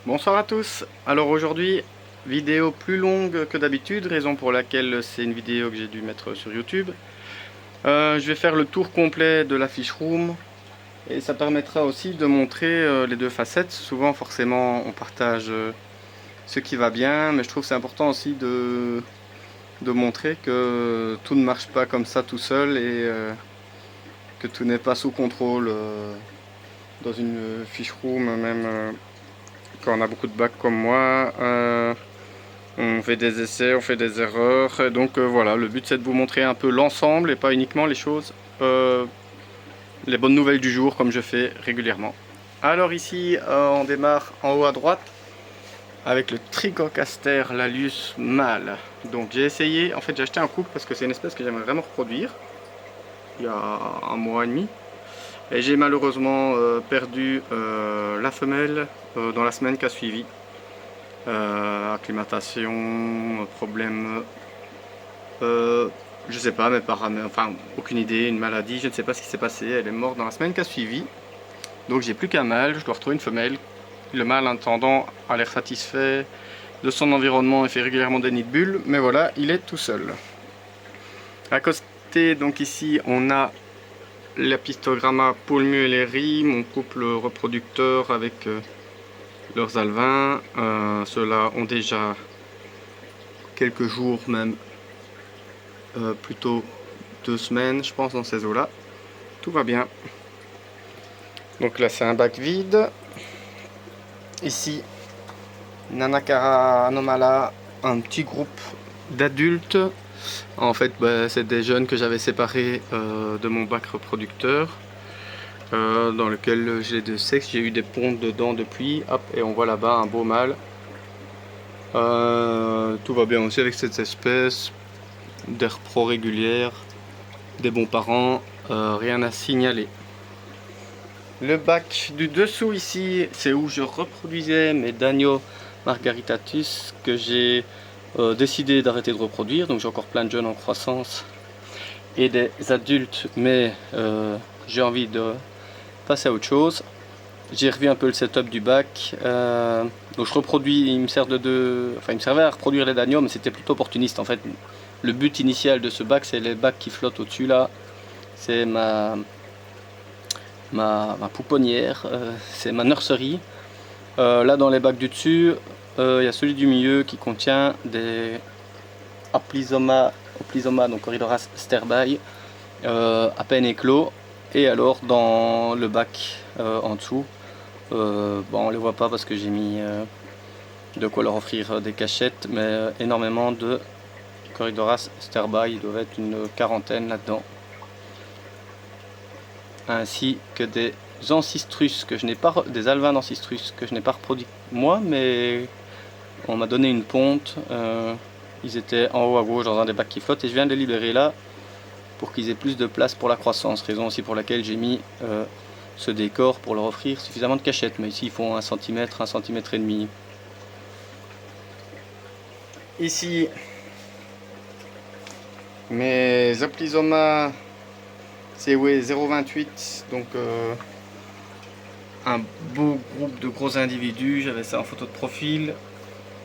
Bonsoir à tous. Alors aujourd'hui, vidéo plus longue que d'habitude, raison pour laquelle c'est une vidéo que j'ai dû mettre sur YouTube. Je vais faire le tour complet de la fiche room et ça permettra aussi de montrer les deux facettes. Souvent forcément on partage ce qui va bien, mais je trouve que c'est important aussi de montrer que tout ne marche pas comme ça tout seul et que tout n'est pas sous contrôle dans une fiche room, même quand on a beaucoup de bacs comme moi. On fait des essais, on fait des erreurs, et donc voilà, le but c'est de vous montrer un peu l'ensemble et pas uniquement les choses, les bonnes nouvelles du jour comme je fais régulièrement. Alors ici, on démarre en haut à droite avec le Trichocaster Lalius mâle. Donc j'ai essayé, en fait j'ai acheté un couple parce que c'est une espèce que j'aimerais vraiment reproduire, il y a un mois et demi. Et j'ai malheureusement perdu la femelle dans la semaine qui a suivi. Acclimatation, problème, je sais pas, mes paramètres, enfin aucune idée, une maladie, je ne sais pas ce qui s'est passé, elle est morte dans la semaine qui a suivi. Donc j'ai plus qu'un mâle, je dois retrouver une femelle. Le mâle en attendant a l'air satisfait de son environnement et fait régulièrement des nids de bulles, mais voilà, il est tout seul. À côté, donc ici, on a l'Apistogramma pulmuleri, mon couple reproducteur avec leurs alevins. Ceux-là ont déjà quelques jours, même plutôt 2 semaines, je pense, dans ces eaux-là. Tout va bien. Donc là, c'est un bac vide. Ici, Nanacara anomala, un petit groupe d'adultes. En fait, c'est des jeunes que j'avais séparés de mon bac reproducteur. Dans lequel j'ai deux sexes, j'ai eu des pontes dedans depuis, hop, et on voit là-bas un beau mâle. Tout va bien aussi avec cette espèce, d'air pro régulière, des bons parents, rien à signaler. Le bac du dessous ici, c'est où je reproduisais mes Dagno margaritatus que j'ai décidé d'arrêter de reproduire, donc j'ai encore plein de jeunes en croissance et des adultes, mais j'ai envie de passer à autre chose. J'ai revu un peu le setup du bac, donc je reproduis, il me servait à reproduire les Dagno, mais c'était plutôt opportuniste en fait. Le but initial de ce bac, c'est les bacs qui flottent au-dessus là, c'est ma pouponnière, c'est ma nurserie. Là dans les bacs du dessus, il y a celui du milieu qui contient des Aplizoma, donc Corydoras sterbai, à peine éclos. Et alors dans le bac en dessous, on les voit pas parce que j'ai mis de quoi leur offrir des cachettes, mais énormément de Corydoras sterbai, il doit être une quarantaine là-dedans. Ainsi que des ancistrus que je n'ai pas, des alevins d'ancistrus que je n'ai pas reproduit moi, mais on m'a donné une ponte. Ils étaient en haut à gauche dans un des bacs qui flottent et je viens de les libérer là pour qu'ils aient plus de place pour la croissance, raison aussi pour laquelle j'ai mis ce décor pour leur offrir suffisamment de cachettes, mais ici ils font 1 cm, 1 cm et demi. Ici mes Oplizoma CW 028, donc un beau groupe de gros individus, j'avais ça en photo de profil,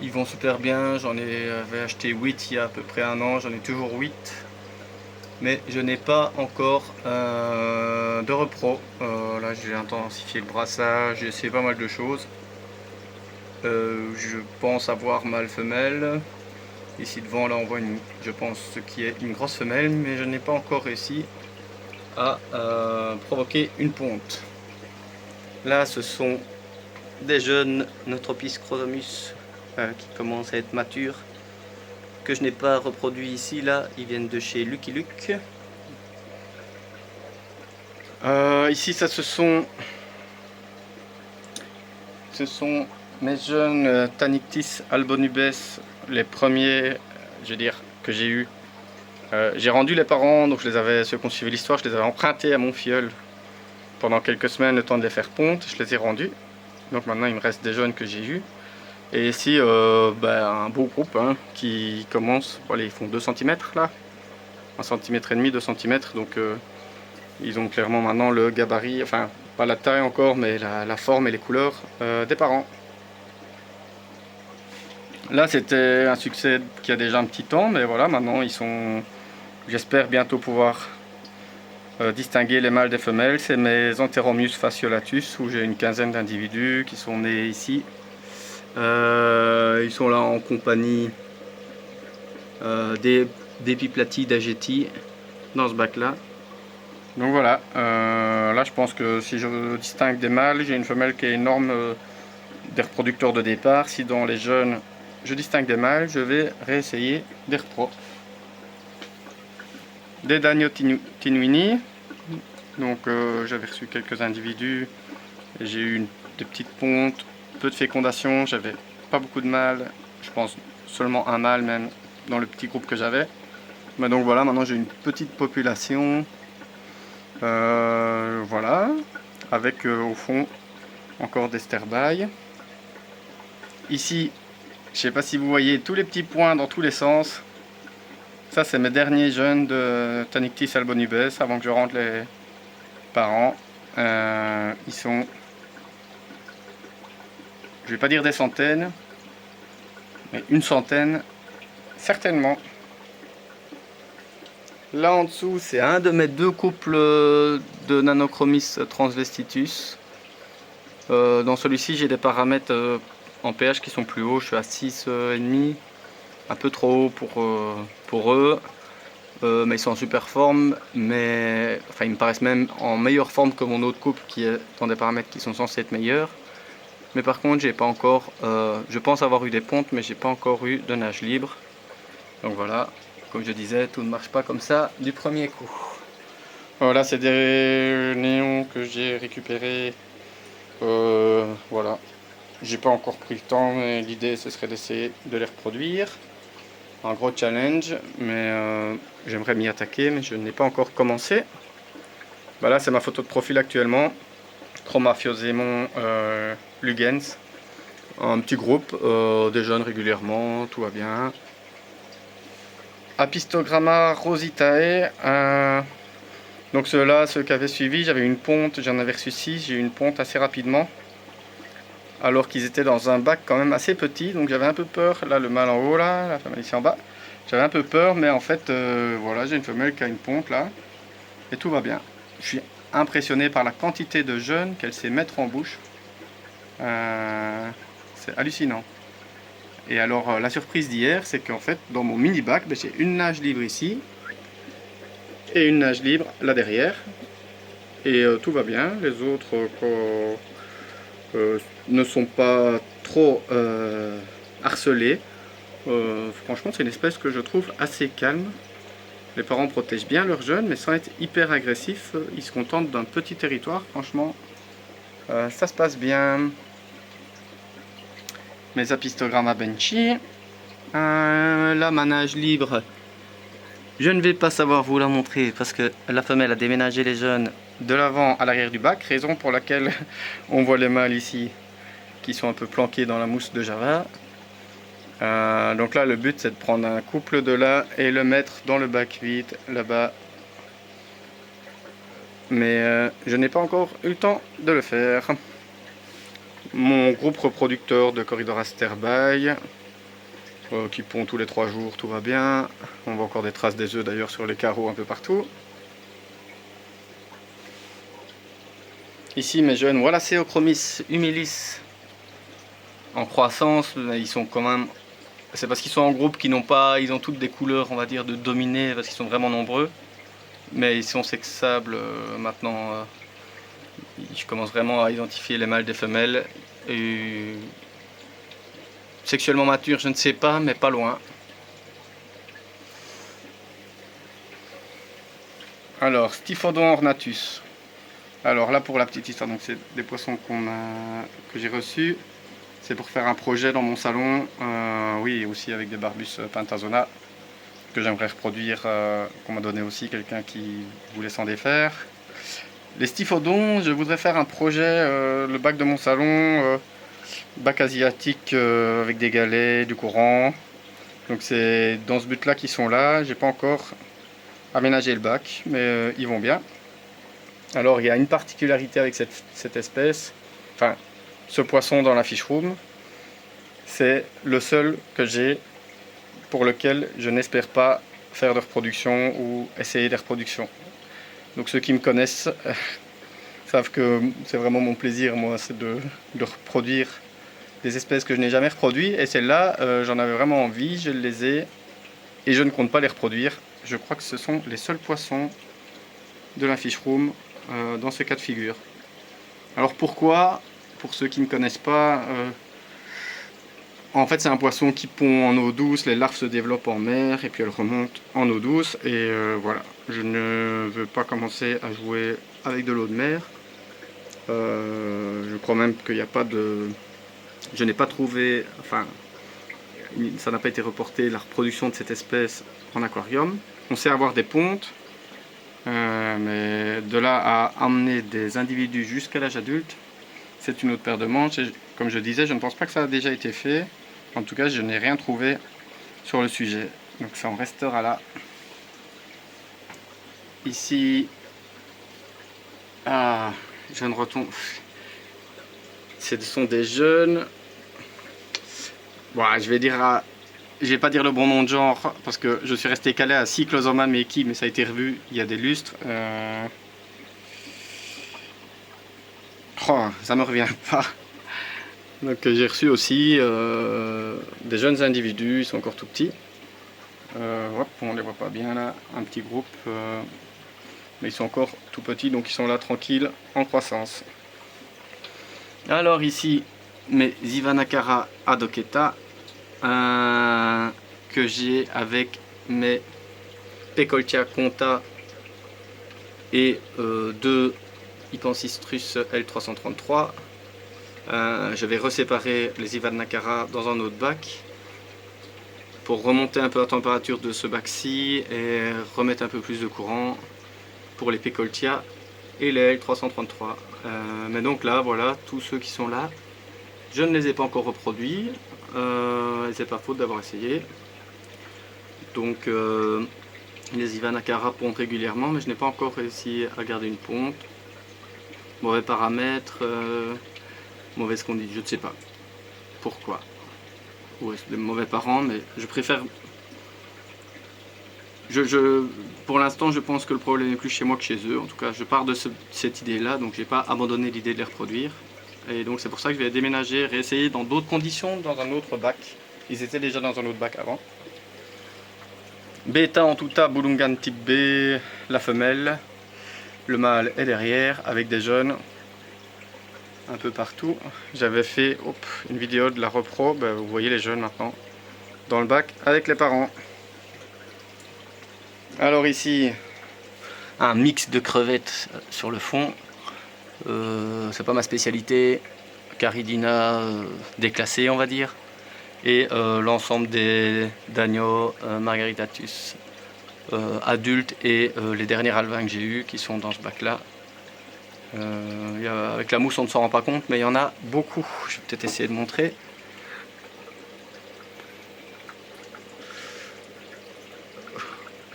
ils vont super bien, j'avais acheté 8 il y a à peu près 1 an, j'en ai toujours 8, mais je n'ai pas encore de repro. Là j'ai intensifié le brassage, j'ai essayé pas mal de choses, je pense avoir mâle femelle. Ici devant là on voit je pense ce qui est une grosse femelle, mais je n'ai pas encore réussi à provoquer une ponte. Là ce sont des jeunes Neutropis chrosomus qui commencent à être matures, que je n'ai pas reproduit ici. Là ils viennent de chez Lucky Luke. Ici ça ce sont mes jeunes Tanictis albonubes, les premiers, je veux dire, que j'ai eu. J'ai rendu les parents, donc ceux qui ont suivi l'histoire, je les avais empruntés à mon filleul pendant quelques semaines, le temps de les faire ponte, je les ai rendus. Donc maintenant il me reste des jeunes que j'ai eus. Et ici un beau groupe qui commence, voilà, ils font 2 cm là, 1 cm et demi, 2 cm, donc ils ont clairement maintenant le gabarit, enfin pas la taille encore, mais la forme et les couleurs des parents. Là c'était un succès qui a déjà un petit temps, mais voilà, maintenant ils sont, j'espère bientôt pouvoir distinguer les mâles des femelles. C'est mes Enteromius fasciolatus, où j'ai une quinzaine d'individus qui sont nés ici. Ils sont là en compagnie d'Epiplaty d'Ageti dans ce bac là. Donc voilà, là je pense que si je distingue des mâles, j'ai une femelle qui est énorme des reproducteurs de départ. Si dans les jeunes je distingue des mâles, je vais réessayer des repros. Des Danio Tinuini. Donc j'avais reçu quelques individus et j'ai eu des petites pontes, peu de fécondation, j'avais pas beaucoup de mâles, je pense seulement un mâle même dans le petit groupe que j'avais. Mais donc voilà, maintenant j'ai une petite population, voilà, avec au fond encore des sterbailles. Ici, je sais pas si vous voyez tous les petits points dans tous les sens. Ça c'est mes derniers jeunes de Tanictis albonubes avant que je rentre les parents. Ils sont, je vais pas dire des centaines, mais une centaine certainement. Là en dessous c'est un de mes deux couples de Nanochromis transvestitus. Dans celui-ci j'ai des paramètres en pH qui sont plus hauts, je suis à 6,5, un peu trop haut pour eux. Mais ils sont en super forme, mais enfin ils me paraissent même en meilleure forme que mon autre couple qui est dans des paramètres qui sont censés être meilleurs. Mais par contre j'ai pas encore, je pense avoir eu des pontes, mais j'ai pas encore eu de nage libre. Donc voilà, comme je disais, tout ne marche pas comme ça du premier coup. Voilà, c'est des néons que j'ai récupérés. Voilà, j'ai pas encore pris le temps, mais l'idée ce serait d'essayer de les reproduire. Un gros challenge, mais j'aimerais m'y attaquer, mais je n'ai pas encore commencé. Voilà, c'est ma photo de profil actuellement. Chromaphosémon lugens. Un petit groupe, des jeunes régulièrement, tout va bien. Apistogramma rositae. Donc ceux-là, ceux qui avaient suivi, j'avais une ponte, j'en avais reçu 6, j'ai eu une ponte assez rapidement. Alors qu'ils étaient dans un bac quand même assez petit, donc j'avais un peu peur. Là, le mâle en haut, là, la femelle ici en bas. J'avais un peu peur, mais en fait, voilà, j'ai une femelle qui a une ponte là, et tout va bien. Je suis impressionné par la quantité de jeunes qu'elle sait mettre en bouche. C'est hallucinant. Et alors, la surprise d'hier, c'est qu'en fait, dans mon mini bac, ben, j'ai une nage libre ici, et une nage libre là derrière. Et tout va bien. Les autres ne sont pas trop harcelés. Franchement, c'est une espèce que je trouve assez calme. Les parents protègent bien leurs jeunes, mais sans être hyper agressifs. Ils se contentent d'un petit territoire. Franchement, ça se passe bien. Mes Apistogramma benchi. Là, ma nage libre. Je ne vais pas savoir vous la montrer parce que la femelle a déménagé les jeunes de l'avant à l'arrière du bac, raison pour laquelle on voit les mâles ici qui sont un peu planqués dans la mousse de Java. Donc là le but c'est de prendre un couple de là et le mettre dans le bac vide là-bas. Mais je n'ai pas encore eu le temps de le faire. Mon groupe reproducteur de Corydoras sterbae. Qui pond tous les 3 jours, tout va bien. On voit encore des traces des œufs d'ailleurs sur les carreaux un peu partout. Ici mes jeunes Wallaceochromis humilis en croissance, ils sont quand même, c'est parce qu'ils sont en groupe qu'ils n'ont pas, ils ont toutes des couleurs on va dire de dominés parce qu'ils sont vraiment nombreux. Mais ils sont sexables maintenant, je commence vraiment à identifier les mâles des femelles. Et sexuellement mature, je ne sais pas, mais pas loin. Alors, Stiphodon ornatus. Alors là, pour la petite histoire, donc c'est des poissons que j'ai reçus. C'est pour faire un projet dans mon salon. Oui, aussi avec des Barbus pentazona que j'aimerais reproduire, qu'on m'a donné aussi quelqu'un qui voulait s'en défaire. Les Stiphodons, je voudrais faire un projet, le bac de mon salon. Bac asiatique avec des galets, du courant. Donc c'est dans ce but là qu'ils sont là. J'ai pas encore aménagé le bac, mais ils vont bien. Alors il y a une particularité avec cette espèce, enfin ce poisson dans la fish room, c'est le seul que j'ai pour lequel je n'espère pas faire de reproduction ou essayer des reproductions. Donc ceux qui me connaissent savent que c'est vraiment mon plaisir, moi, c'est de reproduire des espèces que je n'ai jamais reproduites. Et celles-là, j'en avais vraiment envie, je les ai et je ne compte pas les reproduire. Je crois que ce sont les seuls poissons de la fish room dans ce cas de figure. Alors pourquoi? Pour ceux qui ne connaissent pas, en fait c'est un poisson qui pond en eau douce, les larves se développent en mer et puis elles remontent en eau douce. Et voilà, je ne veux pas commencer à jouer avec de l'eau de mer. Je crois même qu'il n'y a pas de... Je n'ai pas trouvé... Enfin, ça n'a pas été reporté, la reproduction de cette espèce en aquarium. On sait avoir des pontes, mais de là à amener des individus jusqu'à l'âge adulte, c'est une autre paire de manches. Et comme je disais, je ne pense pas que ça a déjà été fait. En tout cas, je n'ai rien trouvé sur le sujet. Donc ça en restera là. Ici, jeune retombe. Ce sont des jeunes. Bon, je vais pas dire le bon nom de genre parce que je suis resté calé à Cyclosoma meki, mais ça a été revu il y a des lustres. Oh, ça me revient pas. Donc j'ai reçu aussi des jeunes individus, ils sont encore tout petits. Hop, on les voit pas bien là, un petit groupe, mais ils sont encore tout petits, donc ils sont là tranquilles en croissance. Alors ici mes Ivanakara adoketa que j'ai avec mes Pecoltia conta et deux Hypancistrus L333. Je vais reséparer les Ivanakara dans un autre bac pour remonter un peu la température de ce bac-ci et remettre un peu plus de courant pour les Pecoltia et les L333. Mais donc là, voilà, tous ceux qui sont là, je ne les ai pas encore reproduits, et c'est pas faute d'avoir essayé. Donc les Ivanakara pondent régulièrement, mais je n'ai pas encore réussi à garder une ponte. Mauvais paramètres, mauvaise conduite, je ne sais pas pourquoi. Ouais, c'est des mauvais parents, mais je préfère... pour l'instant, je pense que le problème est plus chez moi que chez eux. En tout cas, je pars de cette idée-là, donc j'ai pas abandonné l'idée de les reproduire. Et donc c'est pour ça que je vais déménager, réessayer dans d'autres conditions, dans un autre bac. Ils étaient déjà dans un autre bac avant. Beta en tout tas, Bulungan type B, la femelle. Le mâle est derrière, avec des jeunes un peu partout. J'avais fait une vidéo de la repro, vous voyez les jeunes maintenant, dans le bac avec les parents. Alors ici, un mix de crevettes sur le fond. C'est pas ma spécialité, Caridina déclassée on va dire. Et l'ensemble des d'agneaux Margaritatus adultes et les derniers alevins que j'ai eu qui sont dans ce bac là. Avec la mousse on ne s'en rend pas compte, mais il y en a beaucoup. Je vais peut-être essayer de montrer.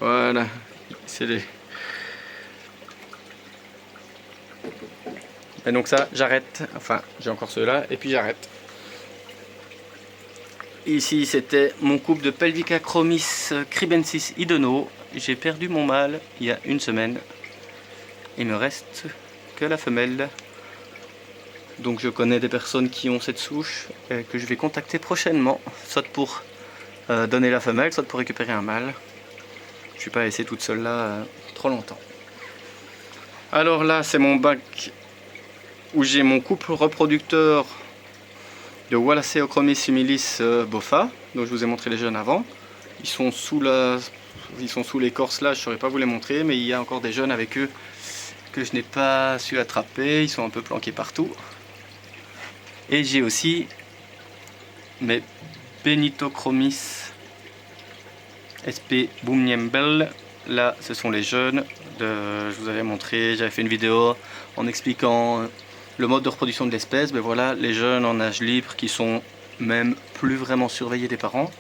Voilà, c'est les... Et donc ça, j'arrête. Enfin, j'ai encore ceux-là, et puis j'arrête. Ici, c'était mon couple de Pelvica chromis cribensis ideno. J'ai perdu mon mâle il y a une semaine. Il me reste que la femelle. Donc je connais des personnes qui ont cette souche que je vais contacter prochainement, soit pour donner la femelle, soit pour récupérer un mâle. Je ne suis pas laissé toute seule là trop longtemps. Alors là, c'est mon bac où j'ai mon couple reproducteur de Wallacea humilis Boffa, dont je vous ai montré les jeunes avant. Ils sont sous l'écorce là, je ne saurais pas vous les montrer, mais il y a encore des jeunes avec eux que je n'ai pas su attraper, ils sont un peu planqués partout. Et j'ai aussi mes Benitochromis SP Boomniembel. Là, ce sont les jeunes. Je vous avais montré, j'avais fait une vidéo en expliquant le mode de reproduction de l'espèce. Mais voilà, les jeunes en âge libre qui sont même plus vraiment surveillés des parents,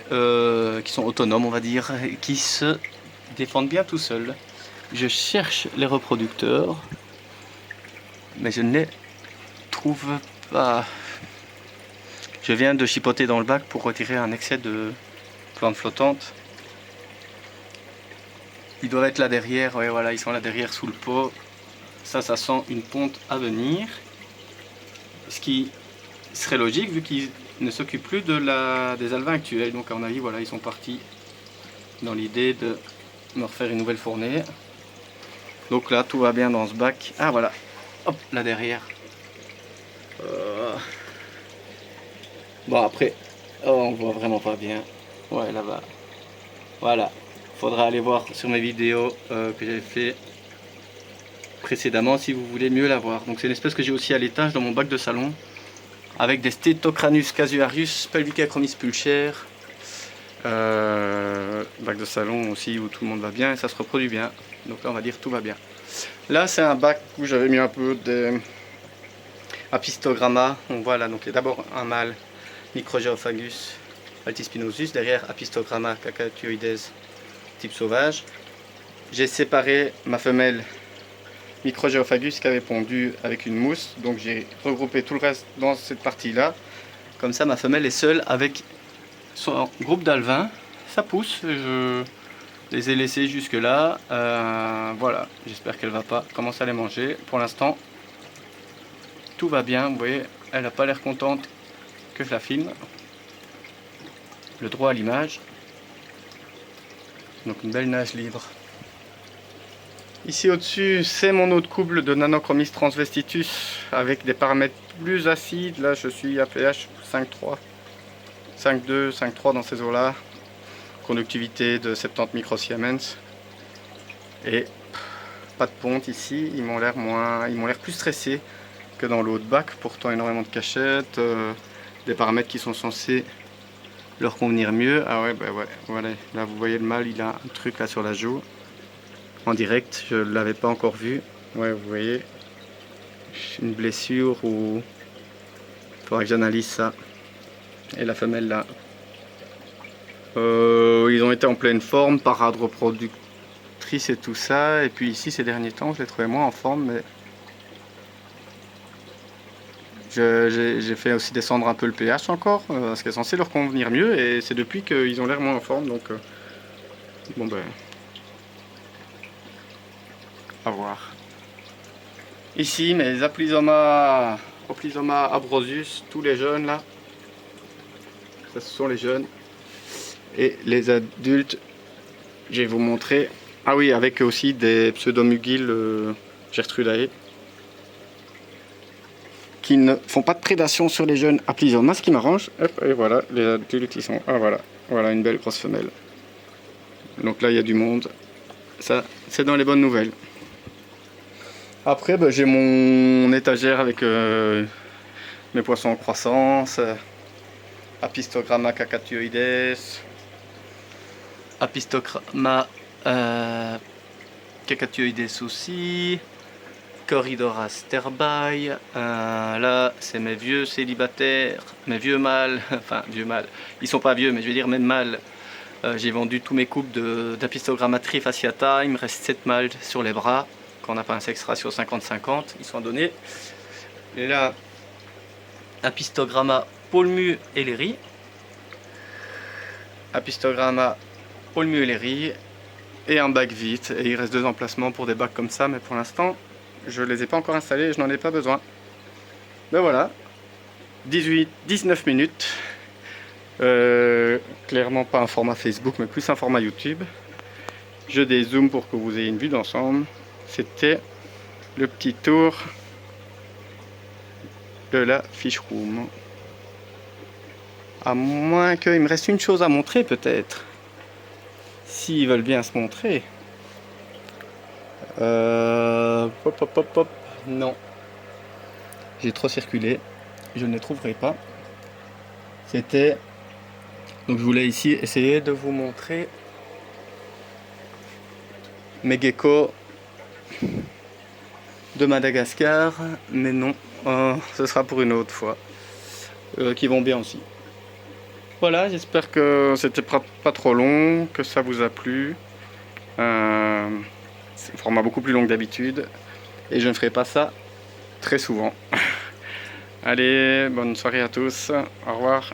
qui sont autonomes, on va dire, et qui se défendent bien tout seuls. Je cherche les reproducteurs, mais je ne les trouve pas. Je viens de chipoter dans le bac pour retirer un excès de plantes flottantes. Ils doivent être là derrière, ouais voilà, ils sont là derrière sous le pot. Ça sent une ponte à venir. Ce qui serait logique vu qu'ils ne s'occupent plus des alevins actuels. Donc à mon avis, voilà, ils sont partis dans l'idée de me refaire une nouvelle fournée. Donc là, tout va bien dans ce bac. Ah voilà, hop, là derrière. Bon après, on voit vraiment pas bien. Ouais, là-bas. Voilà. Faudra aller voir sur mes vidéos que j'avais fait précédemment si vous voulez mieux la voir. Donc c'est une espèce que j'ai aussi à l'étage dans mon bac de salon avec des Stetocranus casuarius pelvicachromis pulcher. Bac de salon aussi où tout le monde va bien et ça se reproduit bien. Donc là on va dire tout va bien. Là c'est un bac où j'avais mis un peu de Apistogramma. On voit là donc il y a d'abord un mâle Microgeophagus altispinosus, derrière Apistogramma cacatioides type sauvage. J'ai séparé ma femelle Microgeophagus qui avait pondu avec une mousse, donc j'ai regroupé tout le reste dans cette partie là. Comme ça ma femelle est seule avec son groupe d'alevins. Ça pousse, je les ai laissés jusque là. Voilà, j'espère qu'elle va pas commencer à les manger. Pour l'instant tout va bien, vous voyez, elle n'a pas l'air contente que je la filme. Le droit à l'image. Donc une belle nage libre. Ici au-dessus, c'est mon autre couple de Nanochromis transvestitus avec des paramètres plus acides. Là, je suis à pH 5,3, 5,2, 5,3 dans ces eaux-là. Conductivité de 70 microsiemens. Et pas de ponte ici. Ils m'ont l'air plus stressés que dans l'autre bac. Pourtant, énormément de cachettes, des paramètres qui sont censés leur convenir mieux. Ah ouais, bah ouais, voilà. Là, vous voyez le mâle, il a un truc là sur la joue. En direct, je ne l'avais pas encore vu. Ouais, vous voyez, une blessure ou il faudra que j'analyse ça. Et la femelle là, ils ont été en pleine forme, parade reproductrice et tout ça. Et puis ici, ces derniers temps, je les trouvais moins en forme, mais j'ai fait aussi descendre un peu le pH encore, parce qu'elle est censée leur convenir mieux. Et c'est depuis qu'ils ont l'air moins en forme, donc bon ben. À voir. Ici mes Oplizoma abrosus, tous les jeunes là, ça ce sont les jeunes. Et les adultes, je vais vous montrer. Ah oui, avec aussi des pseudomugil Gertrudae qui ne font pas de prédation sur les jeunes Aplizoma, ce qui m'arrange. Et voilà, les adultes qui sont. Ah voilà, voilà une belle grosse femelle. Donc là il y a du monde. Ça, c'est dans les bonnes nouvelles. Après, bah, j'ai mon étagère avec mes poissons en croissance, Apistogramma cacatioides, Apistogramma cacatioides aussi, Corridora sterbai. Là, c'est mes vieux célibataires, mes vieux mâles, enfin vieux mâles, ils sont pas vieux, mais je veux dire même mâles. J'ai vendu tous mes couples d'Apistogramma trifasciata, il me reste 7 mâles sur les bras. Quand on n'a pas un sexe ratio 50-50, ils sont donnés. Et là, Apistogramma polmu eleri. Apistogramma polmu eleri. Et un bac vite. Et il reste 2 emplacements pour des bacs comme ça, mais pour l'instant, je ne les ai pas encore installés et je n'en ai pas besoin. Ben voilà, 19 minutes. Clairement pas un format Facebook, mais plus un format YouTube. Je dézoome pour que vous ayez une vue d'ensemble. C'était le petit tour de la fish room. À moins qu'il me reste une chose à montrer peut-être. S'ils veulent bien se montrer. Non. J'ai trop circulé. Je ne les trouverai pas. C'était... Donc je voulais ici essayer de vous montrer mes geckos de Madagascar, mais non, ce sera pour une autre fois, qui vont bien aussi. Voilà, j'espère que c'était pas trop long, que ça vous a plu. C'est un format beaucoup plus long que d'habitude, et je ne ferai pas ça très souvent. Allez, bonne soirée à tous. Au revoir.